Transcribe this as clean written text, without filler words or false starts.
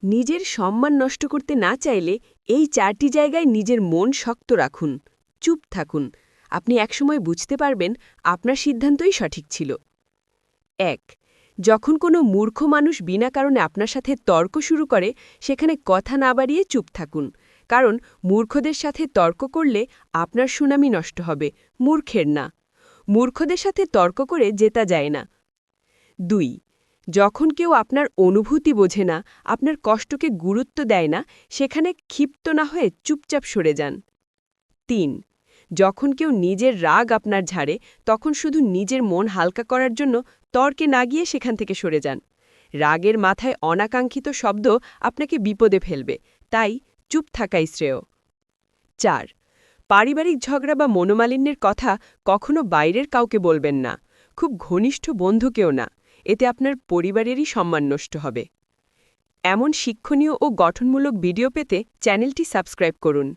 নিজের সম্মান নষ্ট করতে না চাইলে এই 4টি জায়গায় নিজের মন শক্ত রাখুন। চুপ থাকুন। আপনি একসময় বুঝতে পারবেন আপনার সিদ্ধান্তই সঠিক ছিল। ১. যখন কোনো মূর্খ মানুষ বিনা কারণে আপনার সাথে তর্ক শুরু করে, সেখানে কথা না বাড়িয়ে চুপ থাকুন। কারণ মূর্খদের সাথে তর্ক করলে আপনার সুনামি নষ্ট হবে, মূর্খের না। মূর্খদের সাথে তর্ক করে জেতা যায় না। ২. যখন কেউ আপনার অনুভূতি বোঝে না, আপনার কষ্টকে গুরুত্ব দেয় না, সেখানে ক্ষিপ্ত না হয়ে চুপচাপ সরে যান। ৩. যখন কেউ নিজের রাগ আপনার ঝাড়ে, তখন শুধু নিজের মন হালকা করার জন্য তর্কে না গিয়ে সেখান থেকে সরে যান। রাগের মাথায় অনাকাঙ্ক্ষিত শব্দ আপনাকে বিপদে ফেলবে, তাই চুপ থাকাই শ্রেয়। ৪. পারিবারিক ঝগড়া বা মনোমালিন্যের কথা কখনো বাইরের কাউকে বলবেন না, খুব ঘনিষ্ঠ বন্ধুকেও না। এতে আপনার পরিবারেরই সম্মান নষ্ট হবে। এমন শিক্ষণীয় ও গঠনমূলক ভিডিও পেতে চ্যানেলটি সাবস্ক্রাইব করুন।